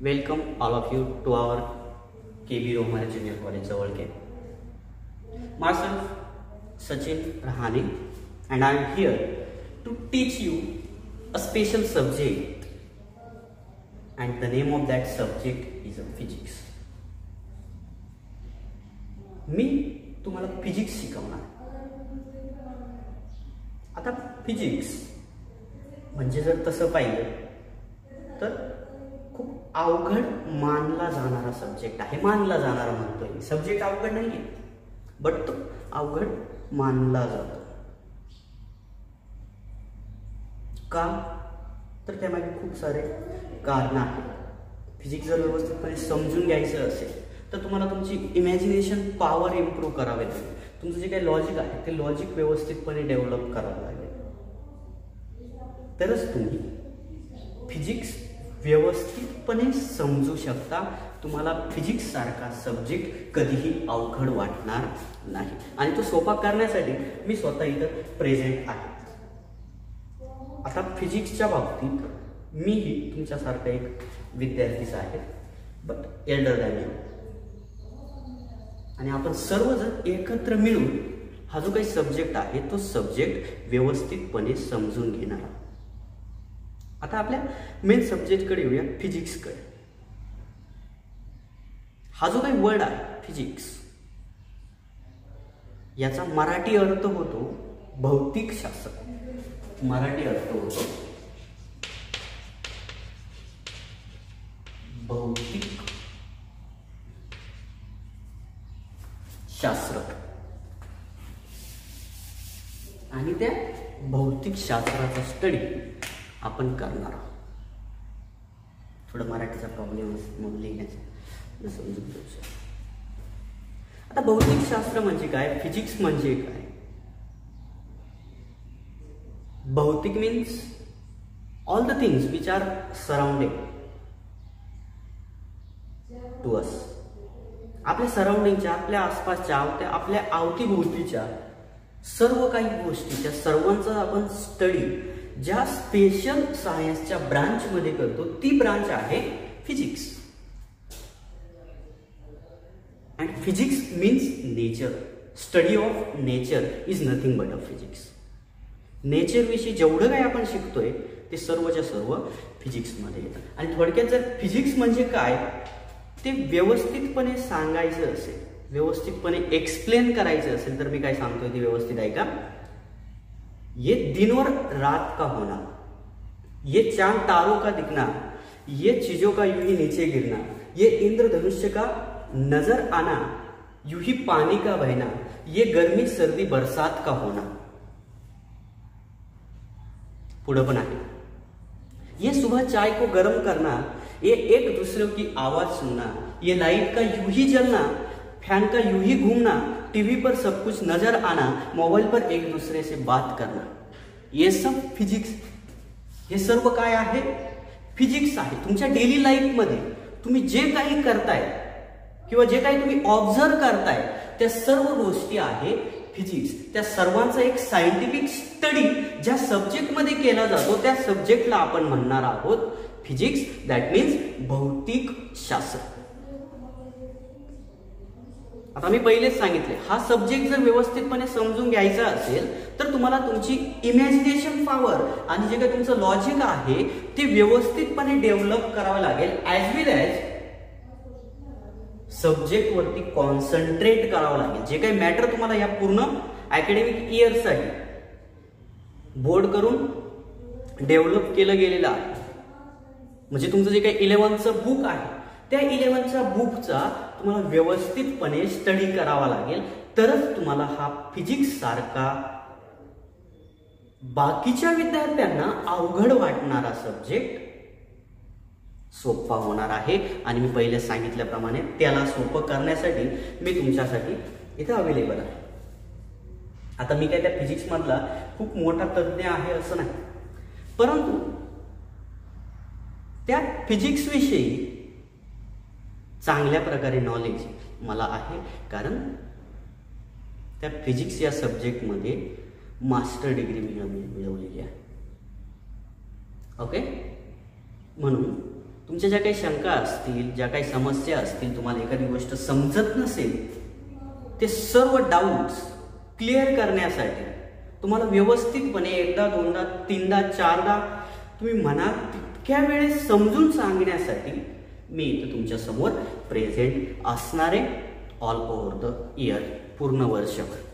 Welcome all of you to our KB Romare Junior College Zawalke. Myself Sachin Rahane and I am here to teach you a special subject, and the name of that subject is physics. मी तुम्हाला physics शिकवणार. आता physics म्हणजे जर तसं पाहिलं तर खूप अवघड मानला जाणारा सब्जेक्ट आहे. मानला जाणारा म्हणतोय, सब्जेक्ट अवघड नाहीये, बट तो अवघड मानला जातो. का? तर त्यामागे खूप सारे कारण आहेत. फिजिक्स जर व्यवस्थितपणे समजून घ्यायचं असेल तर तुम्हाला तुमची इमॅजिनेशन पॉवर इम्प्रूव्ह करावी लागेल. तुमचं जे काही लॉजिक आहे ते लॉजिक व्यवस्थितपणे डेव्हलप करावं लागेल, तरच तुम्ही फिजिक्स व्यवस्थितपणे समजू शकता. तुम्हाला फिजिक्स सारखा सब्जेक्ट कधीही अवघड वाटणार नाही, आणि तो सोपा करण्यासाठी मी स्वतः इथं प्रेझेंट आहे. आता फिजिक्सच्या बाबतीत मीही तुमच्यासारखा एक विद्यार्थीच आहे, बट एल्डर दॅन यू, आणि आपण सर्वजण एकत्र मिळून हा जो काही सब्जेक्ट आहे तो सब्जेक्ट व्यवस्थितपणे समजून घेणार आहोत. आता आपल्या मेन सब्जेक्टकडे येऊया, फिजिक्सकडे. हा जो काही वर्ड आहे फिजिक्स, याचा मराठी अर्थ होतो भौतिक शास्त्र. मराठी अर्थ होतो भौतिक शास्त्र, आणि त्या भौतिक शास्त्राचा स्टडी आपण करणार आहोत. थोडं मराठीचा प्रॉब्लेम मग लिहिण्याचा समजून घेऊ शकतो. आता भौतिक शास्त्र म्हणजे काय, फिजिक्स म्हणजे काय? भौतिक means all the things which are surrounding to us. आपल्या सराउंडिंगच्या, आपल्या आसपासच्या, आपल्या अवतीभोवतीच्या सर्व काही गोष्टी, त्या सर्वांचा आपण स्टडी ज्या स्पेशल सायन्सच्या ब्रांच मध्ये करतो ती ब्रांच आहे physics. And physics means nature. Study of nature is nothing but a physics. Nature विषयी जेवढं काही आपण शिकतोय ते सर्वच्या सर्व फिजिक्स मध्ये येतं. आणि थोडक्यात जर फिजिक्स म्हणजे काय ते व्यवस्थितपणे सांगायचं असेल, व्यवस्थितपणे एक्सप्लेन करायचं असेल, तर मी काय सांगतोय ते व्यवस्थित ऐका. ये दिन और रात का होना, ये चांद तारों का दिखना, ये चीजों का यूं ही नीचे गिरना, ये इंद्रधनुष्य का नजर आना, यूं ही पानी का बहना, ये गर्मी सर्दी बरसात का होना. पुढे पण आहे, ये सुबह चाय को गर्म करना, ये एक दूसरे की आवाज सुनना, ये लाइट का यूं ही जलना, फैन का यूं ही घूमना, टीवी पर सब कुछ नजर आना, मोबाइल पर एक दूसरे से बात करना. ये सब फिजिक्स. हे सर्व काय आहे? फिजिक्स आहे. तुमच्या डेली लाईफ मध्ये तुम्ही जे काही करताय किंवा जे काही तुम्ही ऑब्झर्व करताय त्या सर्व गोष्टी आहे फिजिक्स. त्या सर्वांचा एक सायंटिफिक स्टडी ज्या सब्जेक्ट मध्ये केला जातो त्या सब्जेक्टला आपण म्हणणार आहोत फिजिक्स. दॅट मीन्स भौतिक शास्त्र. आता मी पहिलेच सांगितले, हा सब्जेक्ट जर व्यवस्थितपणे समजून घ्यायचा असेल तर तुम्हाला तुमची इमॅजिनेशन पॉवर आणि जे काही तुमचं लॉजिक आहे ते व्यवस्थितपणे डेव्हलप करावं लागेल. ॲज वेल ॲज सब्जेक्ट वरती कॉन्सन्ट्रेट करावं लागेल. जे काही मॅटर तुम्हाला या पूर्ण अकॅडमिक इयरसाठी बोर्ड करून डेव्हलप केलं गेलेलं आहे, म्हणजे तुमचं जे काही 11चं बुक आहे त्या 11च्या बुकचा तुम्हाला व्यवस्थितपणे स्टडी करावा लागेल, तरच तुम्हाला हा फिजिक्स सारखा बाकीच्या विद्यार्थ्यांना अवघड वाटणारा सब्जेक्ट सोपा होणार आहे. आणि मी पहिले सांगितल्याप्रमाणे त्याला सोपं करण्यासाठी मी तुमच्यासाठी इथे अवेलेबल आहे. आता मी काय त्या फिजिक्स मधला खूप मोठा तज्ञ आहे असं नाही, परंतु त्या फिजिक्स विषयी चांगल्या प्रकारे नॉलेज मला आहे, कारण त्या फिजिक्स या सब्जेक्ट मध्ये मास्टर डिग्री मिळवलेली आहे. ओके, म्हणून तुमच्या ज्या काही शंका असतील, ज्या काही समस्या असतील, तुम्हाला एखादी गोष्ट समजत नसेल, ते सर्व डाऊट्स क्लिअर करण्यासाठी, तुम्हाला व्यवस्थितपणे एकदा, दोनदा, तीनदा, चारदा तुम्ही मनात तितक्या वेळेस समजून सांगण्यासाठी मी इथे तुमच्या समोर प्रेझेंट असणारे ऑल ओव्हर द इयर, पूर्ण वर्षभर.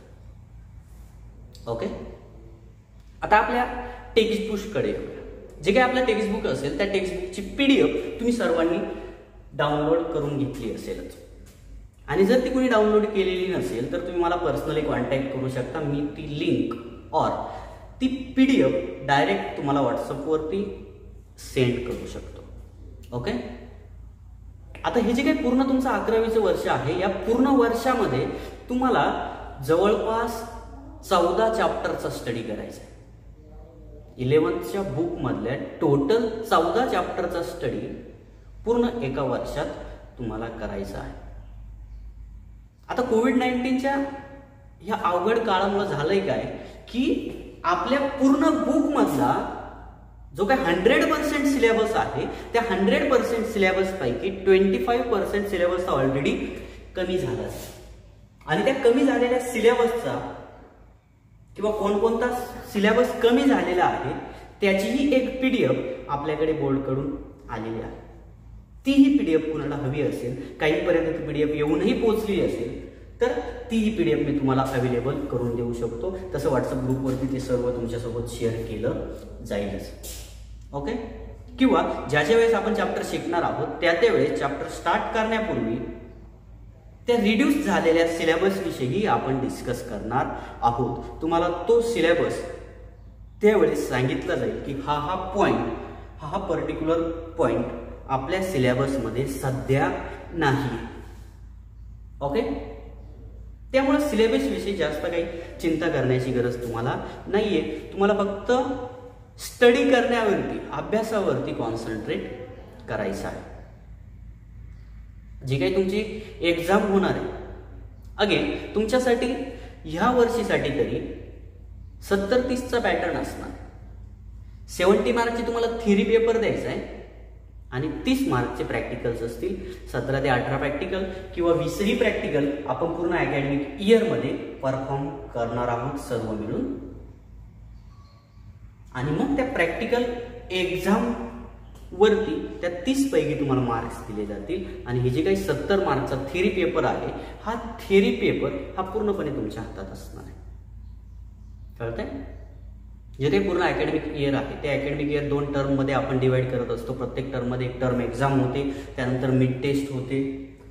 ओके. आता आपल्या टेक्स्टबुककडे येऊया. जे काही आपलं टेक्स्टबुक असेल त्या टेक्स्टबुकची PDF तुम्ही सर्वांनी डाउनलोड करून घेतली असेलच. आणि जर ती कोणी डाउनलोड केलेली नसेल तर तुम्ही मला पर्सनली कॉन्टॅक्ट करू शकता. मी ती लिंक और ती PDF डायरेक्ट तुम्हाला व्हॉट्सअपवरती सेंड करू शकतो. ओके. आता हे जे काही पूर्ण तुमचं 11वीचं वर्ष आहे, या पूर्ण वर्षामध्ये तुम्हाला जवळपास 14 चॅप्टरचा स्टडी करायचा आहे. 11th बुक मधल्या टोटल 14 चॅप्टरचा स्टडी पूर्ण एका वर्षात तुम्हाला करायचा आहे. आता कोविड-19च्या ह्या अवघड काळामुळे झालंय काय की आपल्या पूर्ण बुक मधला जो काही 100% सिलेबस आहे, त्या 100% सिलेबस पैकी 25% सिलेबस ऑलरेडी कमी झाला. आणि त्या कमी झालेल्या सिलेबसचा किंवा कोणकोणता सिलेबस कमी झालेला आहे त्याचीही एक PDF आपल्याकडे बोर्डकडून आलेली आहे. तीही PDF कुणाला हवी असेल, काहीपर्यंत ती PDF येऊनही पोहोचली असेल तर तीही PDF मी तुम्हाला अवेलेबल करून देऊ शकतो. तसं व्हॉट्सअप ग्रुपवरती ते सर्व तुमच्यासोबत शेअर केलं जाईलच. ओके. किंवा ज्याच्या वेळेस आपण चॅप्टर शिकणार आहोत त्या वेळेस चॅप्टर स्टार्ट करण्यापूर्वी त्या रिड्यूस झालेल्या सिलेबस विषयी आपण डिस्कस करणार आहोत. तुम्हाला तो सिलेबस त्यावेळेस सांगितला जाईल की हा पॉइंट, हा पर्टिक्युलर पॉइंट आपल्या सिलेबसमध्ये सध्या नाही. ओके. त्यामुळे सिलेबस विषयी जास्त काही चिंता करण्याची गरज तुम्हाला नाहीये. तुम्हाला फक्त स्टडी करण्यावरती, अभ्यासावरती कॉन्सन्ट्रेट करायचं आहे. जी काही तुमची एक्झाम होणार आहे, अगेन तुमच्यासाठी ह्या वर्षीसाठी तरी 70-30चा पॅटर्न असणार. 70 मार्कचे तुम्हाला थिअरी पेपर द्यायचा आहे आणि 30 मार्कचे प्रॅक्टिकल्स असतील. 17 ते 18 प्रॅक्टिकल किंवा 20ही प्रॅक्टिकल आपण पूर्ण अकॅडमिक इयरमध्ये परफॉर्म करणार आहोत सर्व मिळून. आणि मग त्या प्रॅक्टिकल एक्झाम वरती त्या 30 पैकी तुम्हाला मार्क्स दिले जातील. आणि हे जे काही 70 मार्कचा थिअरी पेपर आहे, हा थिअरी पेपर हा पूर्णपणे तुमच्या हातात असणार आहे. कळतंय? जे काही पूर्ण अकॅडमिक इयर आहे ते अकॅडमिक इयर 2 टर्ममध्ये आपण डिवाइड करत असतो. प्रत्येक टर्ममध्ये एक टर्म एक्झाम होते, त्यानंतर मिड टेस्ट होते.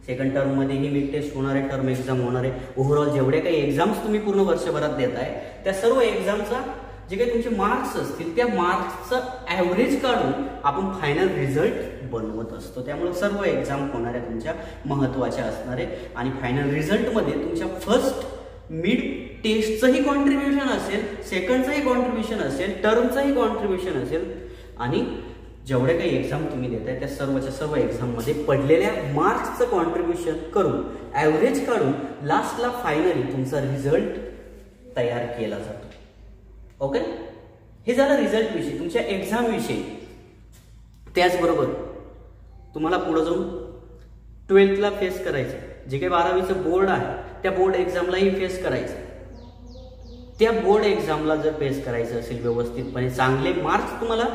सेकंड टर्ममध्येही मिड टेस्ट होणार आहे, टर्म एक्झाम होणार आहे. ओव्हरऑल जेवढे काही एक्झाम्स तुम्ही पूर्ण वर्षभरात देताय त्या सर्व एक्झामचा जे काही तुमचे मार्क्स असतील त्या मार्क्सचं ॲव्हरेज काढून आपण फायनल रिझल्ट बनवत असतो. त्यामुळे सर्व एक्झाम होणाऱ्या तुमच्या महत्त्वाच्या असणार आहे. आणि फायनल रिझल्टमध्ये तुमच्या फर्स्ट मिड टेस्टचंही कॉन्ट्रीब्युशन असेल, सेकंडचंही कॉन्ट्रीब्युशन असेल, टर्मचंही कॉन्ट्रीब्युशन असेल. आणि जेवढ्या काही एक्झाम तुम्ही देताय त्या सर्वच्या सर्व एक्झाममध्ये पडलेल्या मार्क्सचं कॉन्ट्रीब्युशन करून ॲव्हरेज काढून लास्टला फायनली तुमचा रिझल्ट तयार केला जातो. ओके. हे झालं रिझल्ट विषयी, तुमच्या एक्झाम विषयी. त्याचबरोबर तुम्हाला पुढे जाऊन 12thला फेस करायचं, जे काही 12वीचं बोर्ड आहे त्या बोर्ड एक्झामलाही फेस करायचं. त्या बोर्ड एक्झामला जर फेस करायचं असेल व्यवस्थितपणे, चांगले मार्क्स तुम्हाला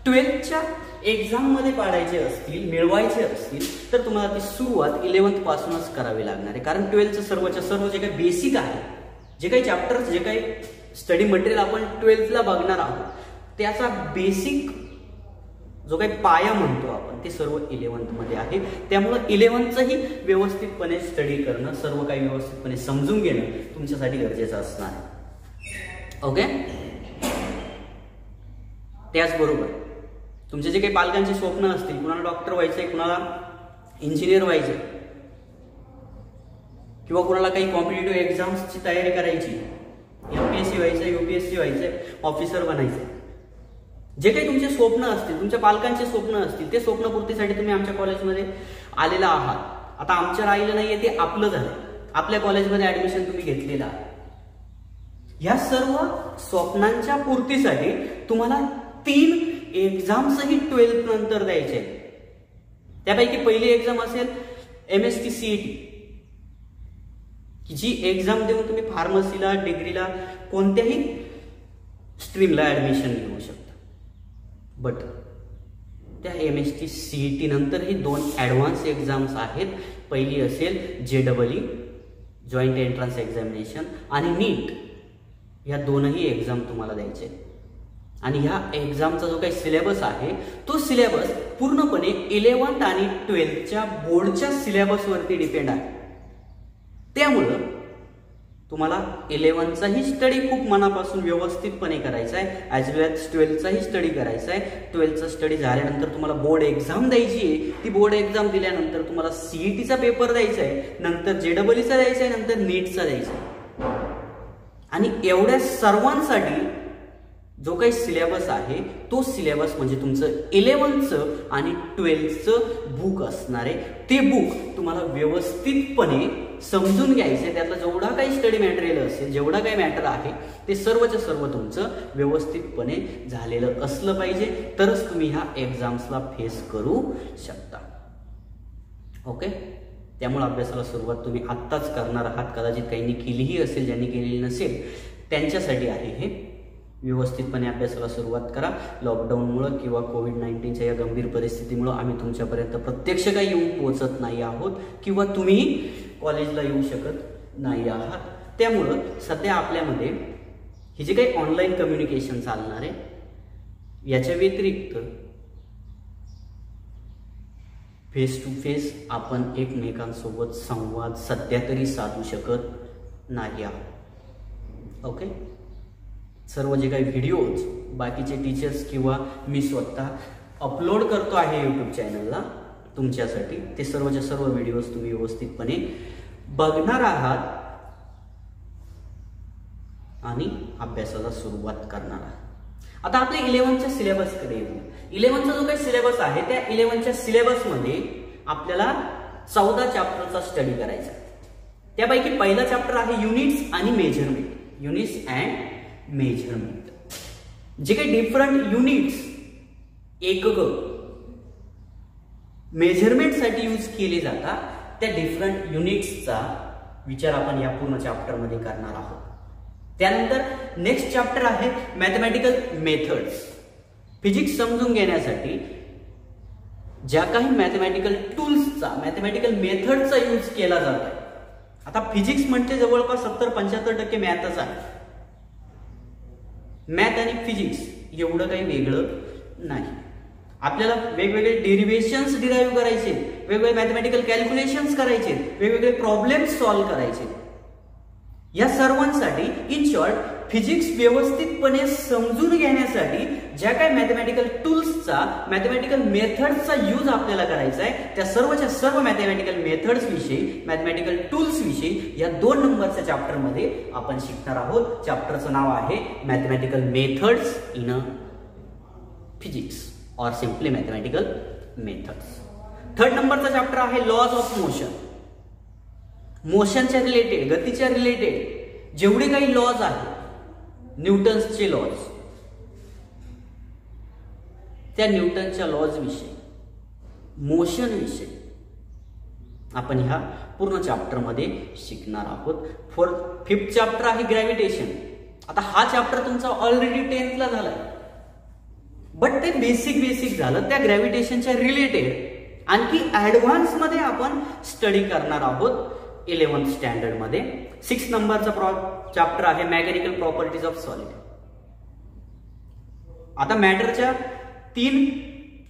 12thच्या एक्झाम मध्ये पाडायचे असतील, मिळवायचे असतील तर तुम्हाला ती सुरुवात 11th पासूनच करावी लागणार आहे. कारण 12thचं सर्वच्या सर्व जे काही बेसिक आहे, जे काही चॅप्टर्स, जे काही स्टडी मटेरियल आपण 12thला बघणार आहोत त्याचा बेसिक जो काही पाया म्हणतो आपण ते सर्व 11th मध्ये आहे. त्यामुळे 11thचंही व्यवस्थितपणे स्टडी करणं, सर्व काही व्यवस्थितपणे समजून घेणं तुमच्यासाठी गरजेचं असणार आहे. ओके. त्याचबरोबर तुमचे जे काही पालकांचे स्वप्न असतील, कुणाला डॉक्टर व्हायचंय, कुणाला इंजिनियर व्हायचंय किंवा कुणाला काही कॉम्पिटिटिव्ह एक्झाम्सची तयारी करायची, MPSC व्हायचंय, UPSC व्हायचंय, ऑफिसर बनायचंय, जे काही तुमचे स्वप्न असतील, तुमच्या पालकांचे स्वप्न असतील, ते स्वप्नपूर्तीसाठी तुम्ही आमच्या कॉलेजमध्ये आलेला आहात. आता आमच्या राहिलं नाहीये, ते आपलं झालं. आपल्या कॉलेजमध्ये ऍडमिशन तुम्ही घेतलेलं आहे. ह्या सर्व स्वप्नांच्या पूर्तीसाठी तुम्हाला 3 एक्झाम्सही 12th नंतर द्यायचे. त्यापैकी पहिली एक्झाम असेल MST CET, की जी एक्झाम देऊन तुम्ही फार्मसीला, डिग्रीला, कोणत्याही स्ट्रीमला ऍडमिशन घेऊ शकता. बट त्या MST CET नंतर ही 2 ॲडव्हान्स एक्झाम्स आहेत. पहिली असेल JEE जॉईंट एंट्रन्स एक्झामिनेशन आणि नीट. या दोनही एक्झाम तुम्हाला द्यायचे. आणि ह्या एक्झामचा जो काही सिलेबस आहे तो सिलेबस पूर्णपणे 11th आणि 12thच्या बोर्डच्या सिलेबसवरती डिपेंड आहे. त्यामुळं तुम्हाला 11thचाही स्टडी खूप मनापासून व्यवस्थितपणे करायचा आहे, ॲज वेल ॲज 12thचाही स्टडी करायचा आहे. 12thचा स्टडी झाल्यानंतर तुम्हाला बोर्ड एक्झाम द्यायची आहे. ती बोर्ड एक्झाम दिल्यानंतर तुम्हाला CETचा पेपर द्यायचा आहे, नंतर JEEचा द्यायचा आहे, नंतर नीटचा द्यायचा आहे. आणि एवढ्या सर्वांसाठी जो काही सिलेबस आहे तो सिलेबस म्हणजे तुमचं 11thचं आणि 12thचं बुक असणार आहे. ते बुक तुम्हाला व्यवस्थितपणे समजून घ्यायचं. त्यातला जेवढा काही स्टडी मॅटेरियल असेल, जेवढा काही मॅटर आहे ते सर्वच्या सर्व तुमचं व्यवस्थितपणे झालेलं असलं पाहिजे, तरच तुम्ही ह्या एक्झाम्सला फेस करू शकता. ओके, त्यामुळे अभ्यासाला सुरुवात तुम्ही आत्ताच करणार आहात. कदाचित काहींनी केलीही असेल, ज्यांनी केलेली नसेल त्यांच्यासाठी आहे हे. व्यवस्थितपणे अभ्यासाला सुरुवात करा. लॉकडाऊनमुळं किंवा कोविड-19च्या या गंभीर परिस्थितीमुळं आम्ही तुमच्यापर्यंत प्रत्यक्ष काही येऊन पोहोचत नाही आहोत किंवा तुम्ही कॉलेजला येऊ शकत नाही आहात. त्यामुळं सध्या आपल्यामध्ये हे जे काही ऑनलाईन कम्युनिकेशन चालणार आहे याच्या व्यतिरिक्त फेस टू फेस आपण एकमेकांसोबत संवाद सध्या तरी साधू शकत नाही आहोत. ओके, सर्व जे काही व्हिडिओज बाकीचे टीचर्स किंवा मी स्वतः अपलोड करतो आहे यूट्यूब चॅनलला तुमच्यासाठी, ते सर्वच्या सर्व व्हिडिओज तुम्ही व्यवस्थितपणे बघणार आहात आणि अभ्यासाला सुरुवात करणार आहात. आता आपल्या 11thच्या सिलेबसकडे येऊ. 11thचा जो काही सिलेबस आहे त्या 11thच्या सिलेबसमध्ये आपल्याला 14 चॅप्टरचा स्टडी करायचा. त्यापैकी पहिला चॅप्टर आहे युनिट्स आणि मेजरमेंट. Units and measurement. जे काही डिफरंट युनिट्स, एकक मेजरमेंटसाठी यूज केले जातात त्या डिफरंट युनिट्सचा विचार आपण या पूर्ण चॅप्टरमध्ये करणार आहोत. त्यानंतर नेक्स्ट चॅप्टर आहे मॅथमॅटिकल मेथड्स. फिजिक्स समजून घेण्यासाठी ज्या काही मॅथमॅटिकल टूल्सचा, मॅथमॅटिकल मेथडचा यूज केला जात आहे. आता फिजिक्स म्हणजे जवळपास 70-75% मॅथच आहे. मॅथ आणि फिजिक्स एवढं काही वेगळं नाही. आपल्याला वेगवेगळे डेरिव्हेशन्स डिराईव्ह करायचे, वेगवेगळे मॅथमॅटिकल कॅल्क्युलेशन्स करायचे, वेगवेगळे प्रॉब्लेम्स सॉल्व्ह करायचे. या सर्वांसाठी इन शॉर्ट फिजिक्स व्यवस्थितपणे समजून घेण्यासाठी ज्या काही मॅथमॅटिकल टूल्सचा, मॅथमॅटिकल मेथड्सचा यूज आपल्याला करायचा आहे त्या सर्वच्या सर्व मॅथमॅटिकल मेथड्स विषयी, मॅथमॅटिकल टूल्स विषयी या 2 नंबरच्या चॅप्टरमध्ये आपण शिकणार आहोत. चॅप्टरचं नाव आहे mathematical methods in a physics और सिंपली मॅथमॅटिकल मेथड्स. 3rd नंबरचा चॅप्टर आहे लॉज ऑफ मोशन. मोशनच्या रिलेटेड, गतीच्या रिलेटेड जेवढे काही लॉज आहेत, न्यूटन्सचे लॉज, त्या न्यूटनच्या लॉज विषयी, मोशन विषयी आपण ह्या पूर्ण चॅप्टर मध्ये शिकणार आहोत. 5th चॅप्टर आहे ग्रॅव्हिटेशन. आता हा चॅप्टर तुमचा ऑलरेडी 10thला झालाय, बट ते बेसिक झालं. त्या ग्रॅव्हिटेशनच्या रिलेटेड आणखी ऍडव्हान्स मध्ये आपण स्टडी करणार आहोत 11th स्टँडर्ड मध्ये. 6th नंबरचा चॅप्टर आहे मेकॅनिकल प्रॉपर्टीज ऑफ सॉलिड. आता मॅटरच्या 3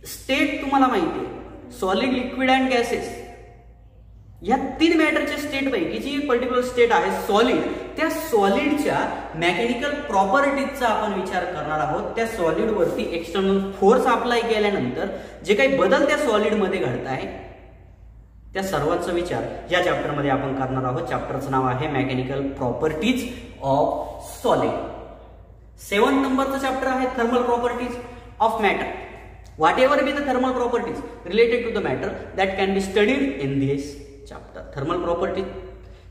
स्टेट तुम्हाला माहिती आहे, सॉलिड, लिक्विड अँड गॅसेस. या 3 मॅटरच्या स्टेट पैकी जी पर्टिक्युलर स्टेट आहे सॉलिड, त्या सॉलिडच्या मेकॅनिकल प्रॉपर्टीजचा आपण विचार करणार आहोत. त्या सॉलिड वरती एक्सटर्नल फोर्स अप्लाय केल्यानंतर जे काही बदल त्या सॉलिड मध्ये घडत आहे त्या सर्वांचा विचार या चॅप्टरमध्ये आपण करणार आहोत. चॅप्टरचं नाव आहे mechanical properties of solid. 7th नंबरचं चॅप्टर आहे thermal properties of matter. whatever be the thermal properties related to the matter that can be studied in this chapter. Thermal property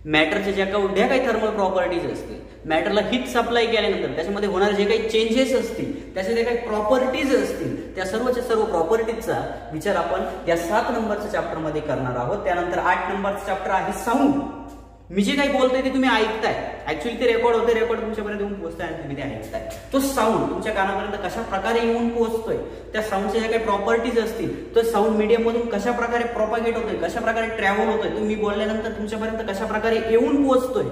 मॅटरच्या ज्या काही थर्मल प्रॉपर्टीज असतील, मॅटरला हीट सप्लाय केल्यानंतर त्याच्यामध्ये होणारे जे काही चेंजेस असतील, त्याचे जे काही प्रॉपर्टीज असतील, त्या सर्वच्या सर्व प्रॉपर्टीजचा विचार आपण या 7 नंबरच्या चॅप्टरमध्ये करणार आहोत. त्यानंतर 8 नंबरचा चॅप्टर आहे साऊंड. मी जे काही बोलतोय ते तुम्ही ऐकताय, ऍक्च्युअली ते रेकॉर्ड होते, रेकॉर्ड तुमच्यापर्यंत येऊन पोहोचताय आणि तुम्ही ते ऐकताय. तो साऊंड तुमच्या कानापर्यंत कशा प्रकारे येऊन पोहोचतोय, त्या साऊंडच्या ज्या काही प्रॉपर्टीज असतील, तो साऊंड मीडियम मधून कशा प्रकारे प्रोपागेट होतोय, कशा प्रकारे ट्रॅव्हल होतोय, तुम्ही बोलल्यानंतर तुमच्यापर्यंत कशा प्रकारे येऊन पोहोचतोय,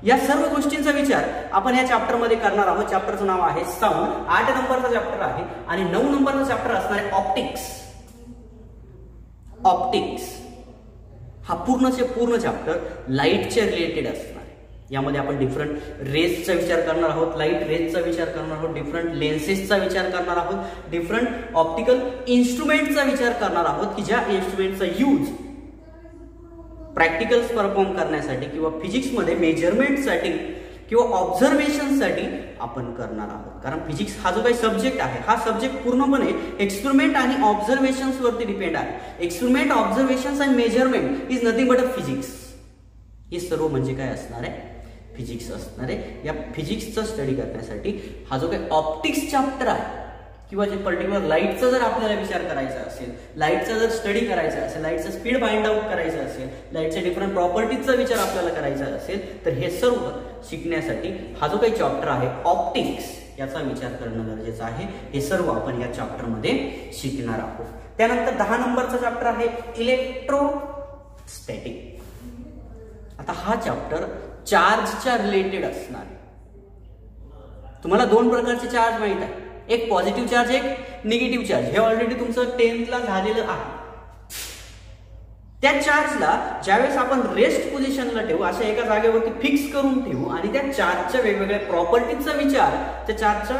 या सर्व गोष्टींचा विचार आपण या चॅप्टर मध्ये करणार आहोत. चॅप्टरचं नाव आहे साऊंड. 8 नंबरचा चॅप्टर आहे आणि 9 नंबरचा चॅप्टर असणार आहे ऑप्टिक्स. ऑप्टिक्स हा पूर्ण चॅप्टर लाईटच्या रिलेटेड असणार आहे. यामध्ये आपण डिफरंट रेजचा विचार करणार आहोत, लाईट रेजचा विचार करणार आहोत, डिफरंट लेन्सेसचा विचार करणार आहोत, डिफरंट ऑप्टिकल इन्स्ट्रुमेंटचा विचार करणार आहोत की ज्या इन्स्ट्रुमेंटचा यूज प्रॅक्टिकल्स परफॉर्म करण्यासाठी किंवा फिजिक्समध्ये मेजरमेंटसाठी किंवा ऑब्झर्वेशनसाठी आपण करणार आहोत. कारण फिजिक्स हा जो काही सब्जेक्ट आहे, हा सब्जेक्ट पूर्णपणे एक्सपेरिमेंट आणि ऑब्झर्वेशन्स वरती डिपेंड आहे. एक्सपेरिमेंट, ऑब्झर्वेशन्स आणि measurement is nothing but a physics. हे सर्व म्हणजे काय असणार आहे? फिजिक्स असणार आहे. या फिजिक्सचा स्टडी करण्यासाठी हा जो काही ऑप्टिक्स चॅप्टर आहे किंवा जे पर्टिक्युलर लाईटचा जर आपल्याला विचार करायचा असेल, लाईटचा जर स्टडी करायचा असेल, लाईटचा स्पीड फाइंड आउट करायचा असेल, लाईटच्या डिफरंट प्रॉपर्टीजचा विचार आपल्याला करायचा असेल, तर हे सर्व शिकण्यासाठी हा जो काही चॅप्टर आहे ऑप्टिक्स, याचा विचार करणं गरजेचं आहे. हे सर्व आपण या चॅप्टर मध्ये शिकणार आहोत. त्यानंतर 10 नंबरचा चॅप्टर आहे इलेक्ट्रोस्टॅटिक. आता हा चॅप्टर चार्जच्या रिलेटेड असणार आहे. तुम्हाला 2 प्रकारचे चार्ज माहित आहे, एक पॉझिटिव्ह चार्ज, एक निगेटिव्ह चार्ज. हे ऑलरेडी तुमचं 10th ला झालेलं आहे. त्या चार्जला ज्यावेळेस आपण रेस्ट पोझिशनला ठेवू, अशा एका जागेवरती फिक्स करून ठेवू आणि त्या चार्जच्या वेगवेगळ्या प्रॉपर्टीजचा विचार, त्या चार्जच्या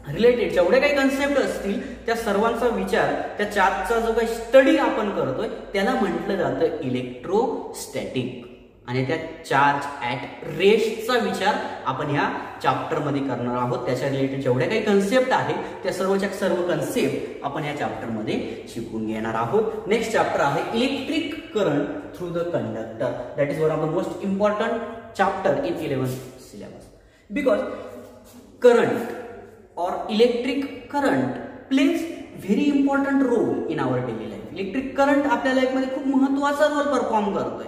रिलेटेड जेवढे काही कन्सेप्ट असतील त्या सर्वांचा विचार, त्या चार्जचा जो काही स्टडी आपण करतोय त्याला म्हटलं जातं इलेक्ट्रोस्टॅटिक. आणि त्या चार्ज ऍट रेस्टचा विचार आपण ह्या चॅप्टर मध्ये करणार आहोत. त्याच्या रिलेटेड जेवढ्या काही कन्सेप्ट आहेत त्या सर्वच्या सर्व कन्सेप्ट आपण या चॅप्टर मध्ये शिकून घेणार आहोत. नेक्स्ट चॅप्टर आहे electric current through the conductor. That is one of the most important chapter in 11th syllabus because current or electric current plays very important role in our daily life. Electric current आपल्या life मध्ये खूप महत्त्वाचा role perform करतोय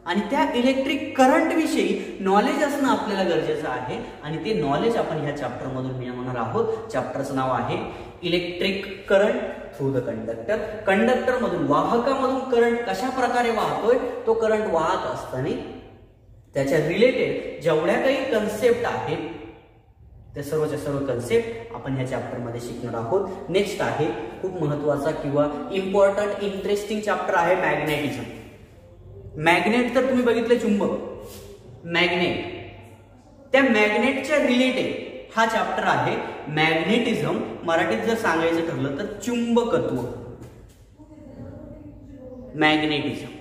आणि त्या electric current विषयी knowledge असणं आपल्याला गरजेचं आहे आणि ते नॉलेज आपण ह्या चॅप्टर मधून मिळवणार आहोत. चॅप्टरचं नाव आहे electric current through the conductor. Conductor मधून, वाहकामधून करंट कशा प्रकारे वाहतोय, तो करंट वाहत असताना त्याच्या रिलेटेड जेवढ्या काही कन्सेप्ट आहेत त्या सर्वच्या सर्व कन्सेप्ट आपण ह्या चॅप्टर मध्ये शिकणार आहोत. नेक्स्ट आहे खूप महत्त्वाचा किंवा इम्पॉर्टंट इंटरेस्टिंग चॅप्टर आहे मॅग्नेटिझम. मॅग्नेट तर तुम्ही बघितलं, चुंबक, मॅग्नेट, त्या मॅग्नेटच्या रिलेटेड हा चॅप्टर आहे मॅग्नेटिझम. मराठीत जर सांगायचं ठरलं तर चुंबकत्व. मॅग्नेटिझम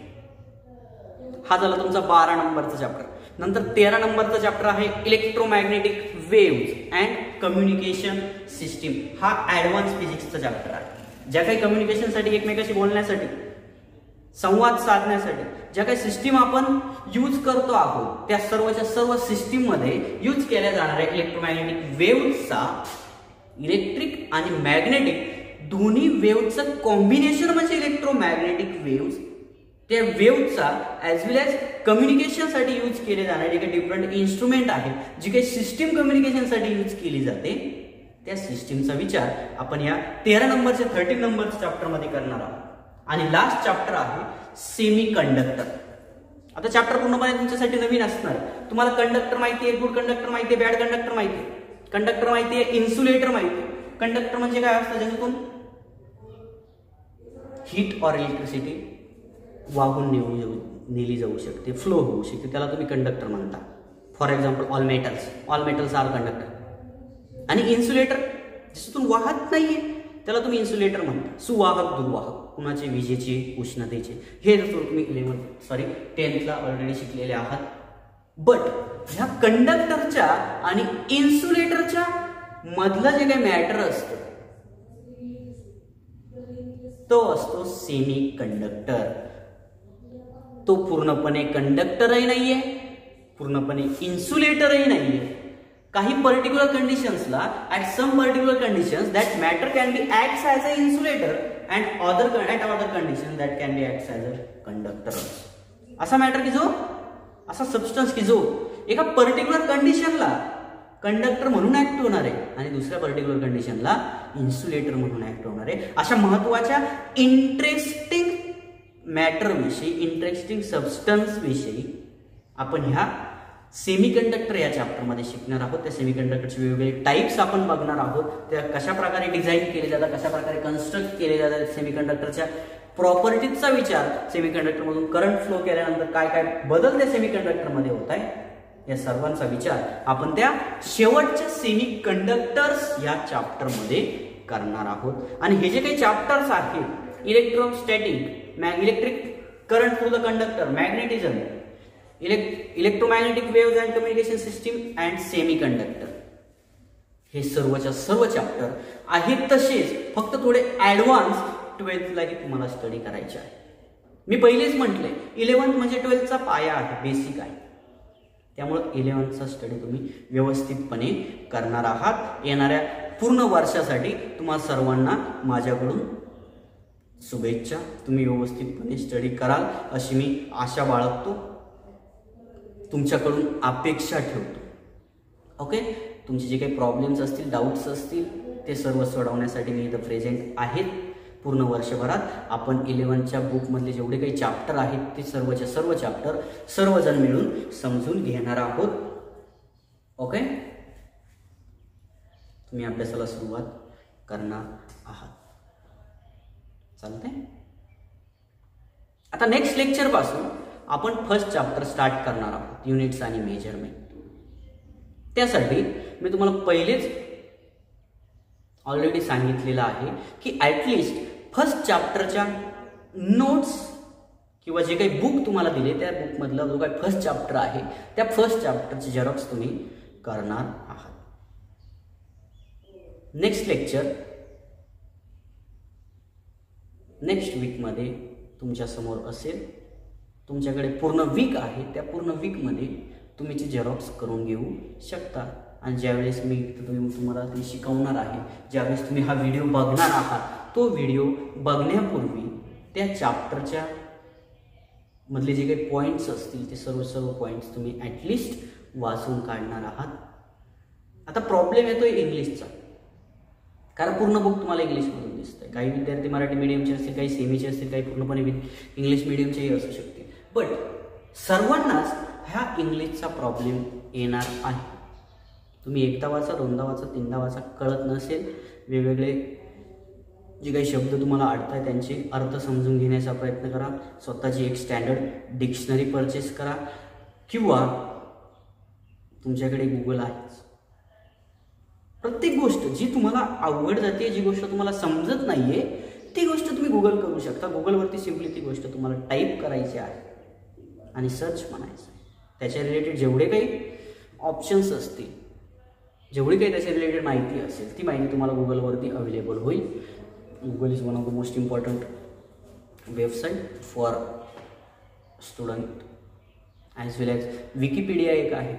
हा झाला तुमचा 12 नंबरचा चॅप्टर. नंतर 13 नंबरचा चॅप्टर आहे electromagnetic waves and communication system. हा ऍडव्हान्स फिजिक्सचा चॅप्टर आहे. ज्या काही कम्युनिकेशनसाठी, एकमेकाशी बोलण्यासाठी, संवाद साधण्यासाठी ज्या काही सिस्टीम आपण यूज करतो आहोत त्या सर्वच्या सर्व सिस्टीम मध्ये यूज केल्या जाणाऱ्या इलेक्ट्रोमॅग्नेटिक वेव्हचा, इलेक्ट्रिक आणि मॅग्नेटिक दोन्ही वेव्हचं कॉम्बिनेशन म्हणजे इलेक्ट्रोमॅग्नेटिक वेव्स. त्या वेव्हचा ॲज वेल ॲज कम्युनिकेशनसाठी यूज केले जाणारे काही डिफरंट इन्स्ट्रुमेंट आहेत, जी काही सिस्टीम कम्युनिकेशनसाठी यूज केली जाते, त्या सिस्टीमचा विचार आपण या 13 नंबरच्या 13 नंबरच्या चॅप्टर मध्ये करणार आहोत. आणि लास्ट चॅप्टर आहे सेमी कंडक्टर. आता चॅप्टर पूर्णपणे तुमच्यासाठी नवीन असणार. तुम्हाला कंडक्टर माहिती आहे, गुड कंडक्टर माहिती आहे, बॅड कंडक्टर माहिती आहे, कंडक्टर माहिती आहे, इन्सुलेटर माहिती आहे. कंडक्टर म्हणजे काय असतं, ज्याच्यातून हीट ऑर इलेक्ट्रिसिटी वाहून नेली जाऊ शकते, फ्लो होऊ शकते, त्याला तुम्ही कंडक्टर म्हणता. For example all metals are conductor. आणि इन्सुलेटर ज्याच्यातून वाहत नाहीये त्याला तुम्ही इन्सुलेटर म्हणता. सुवाहक, दुर्वाहक, कुणाचे, विजेचे, उष्णतेचे. हे जर तुम्ही 10th ला ऑलरेडी शिकलेले आहात. बट ह्या कंडक्टरच्या आणि इन्सुलेटरच्या मधलं जे काही मॅटर असतं तो असतो सेमी कंडक्टर. तो पूर्णपणे कंडक्टरही नाहीये, पूर्णपणे इन्सुलेटरही नाहीये. काही पर्टिक्युलर कंडिशन्सला at some particular conditions that matter can be acts as a insulator and other condition that can be acts as a conductor. असा मॅटर की जो, असा सबस्टन्स की जो एका पर्टिक्युलर कंडिशनला कंडक्टर म्हणून ऍक्ट होणार आहे आणि दुसऱ्या पर्टिक्युलर कंडिशनला इन्सुलेटर म्हणून ऍक्ट होणार आहे. अशा महत्वाच्या इंटरेस्टिंग मॅटर विषयी, इंटरेस्टिंग सबस्टन्स विषयी आपण ह्या सेमीकंडक्टर या चॅप्टरमध्ये शिकणार आहोत. त्या सेमीकंडक्टरचे वेगवेगळे टाइप्स आपण बघणार आहोत. त्या कशा प्रकारे डिझाईन केले जातात, कशा प्रकारे कन्स्ट्रक्ट केले जातात, सेमीकंडक्टरच्या प्रॉपर्टीजचा विचार, सेमीकंडक्टरमधून करंट फ्लो केल्यानंतर काय काय बदल त्या सेमीकंडक्टरमध्ये होत आहे, या सर्वांचा विचार आपण त्या शेवटच्या सेमीकंडक्टर्स या चॅप्टरमध्ये करणार आहोत. आणि हे जे काही चॅप्टर्स आहेत, electrostatic, electric current through the conductor, magnetism, electromagnetic waves and communication system and semiconductor, हे सर्वच्या सर्व चॅप्टर आहेत तसेच फक्त थोडे ऍडव्हान्स 12thलाही तुम्हाला स्टडी करायचे आहे. मी पहिलेच म्हटले 11th म्हणजे 12thचा पाया आहे, बेसिक आहे. त्यामुळे 11thचा स्टडी तुम्ही व्यवस्थितपणे करणार आहात. येणाऱ्या पूर्ण वर्षासाठी तुम्हा सर्वांना माझ्याकडून शुभेच्छा. तुम्ही व्यवस्थितपणे स्टडी कराल अशी मी आशा बाळगतो, तुमच्याकडून अपेक्षा ठेवतो. ओके, तुमचे जे काही प्रॉब्लेम्स असतील, डाऊट्स असतील, ते सर्व सोडवण्यासाठी मी इथं प्रेझेंट आहेत. पूर्ण वर्षभरात आपण 11th बुकमधले जेवढे काही चॅप्टर आहेत ते सर्वच्या सर्व चॅप्टर सर्वजण मिळून समजून घेणार आहोत. ओके, तुम्ही अभ्यासाला सुरुवात करणार आहात. चालतंय. आता नेक्स्ट लेक्चर पासून आपण फर्स्ट चॅप्टर स्टार्ट करणार आहोत, युनिट्स आणि मेजरमेंट. त्यासाठी मी तुम्हाला पहिलेच ऑलरेडी सांगितलेलं आहे की ॲटलिस्ट फर्स्ट चॅप्टरच्या नोट्स किंवा जे काही बुक तुम्हाला दिले त्या बुकमधला जो काही फर्स्ट चॅप्टर आहे त्या फर्स्ट चॅप्टरची झेरॉक्स तुम्ही करणार आहात. नेक्स्ट लेक्चर नेक्स्ट वीकमध्ये तुमच्या समोर असेल. तुमच्याकडे पूर्ण वीक आहे, त्या पूर्ण वीकमध्ये तुम्ही ती झेरॉक्स करून घेऊ शकता. आणि ज्यावेळेस मी तुम्हाला ते शिकवणार आहे, ज्यावेळेस तुम्ही हा व्हिडिओ बघणार आहात, तो व्हिडिओ बघण्यापूर्वी त्या चॅप्टरच्या मधले जे काही पॉईंट्स असतील ते सर्व पॉईंट्स तुम्ही ॲटलिस्ट वाचून काढणार आहात. आता प्रॉब्लेम येतोय इंग्लिशचा, कारण पूर्ण बुक तुम्हाला इंग्लिशमधून दिसतंय. काही विद्यार्थी मराठी मीडियमचे असतील, काही सेमीचे असतील, काही पूर्णपणे इंग्लिश मीडियमचेही असू शकतील. बट सर्वांनाच ह्या इंग्लिशचा प्रॉब्लेम येणार आहे. तुम्ही एकदा वाचा, दोनदा वाचा, तीनदा वाचा, कळत नसेल, वेगवेगळे जे काही शब्द तुम्हाला अडताय त्यांचे अर्थ समजून घेण्याचा प्रयत्न करा. स्वतःची एक स्टँडर्ड डिक्शनरी परचेस करा किंवा तुमच्याकडे गुगल आहेच. प्रत्येक गोष्ट जी तुम्हाला अवघड जाते, जी गोष्ट तुम्हाला समजत नाहीये, ती गोष्ट तुम्ही गुगल करू शकता. गुगलवरती सिम्पली ती गोष्ट तुम्हाला टाईप करायची आहे आणि सर्च म्हणायचं आहे. त्याच्या रिलेटेड जेवढे काही ऑप्शन्स असतील, जेवढी काही त्याच्या रिलेटेड माहिती असेल, ती माहिती तुम्हाला गुगलवरती अवेलेबल होईल. Google is one of the most important website for student as well as Wikipedia एक आहे,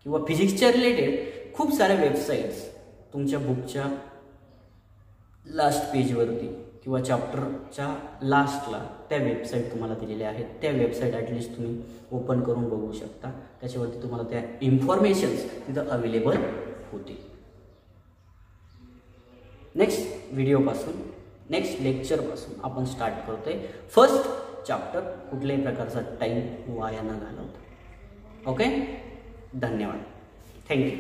किंवा फिजिक्सच्या रिलेटेड खूप साऱ्या वेबसाईट्स तुमच्या बुकच्या लास्ट पेजवरती किंवा चॅप्टरच्या लास्टला त्या वेबसाईट तुम्हाला दिलेल्या आहेत. त्या वेबसाईट ॲटलिस्ट तुम्ही ओपन करून बघू शकता. त्याच्यावरती तुम्हाला त्या इन्फॉर्मेशन्स तिथं अवेलेबल होतील. नेक्स्ट व्हिडिओपासून, नेक्स्ट लेक्चरपासून आपण स्टार्ट करतोय फर्स्ट चॅप्टर. कुठल्याही प्रकारचा टाईम वाया न घालवता. ओके, धन्यवाद. थँक्यू.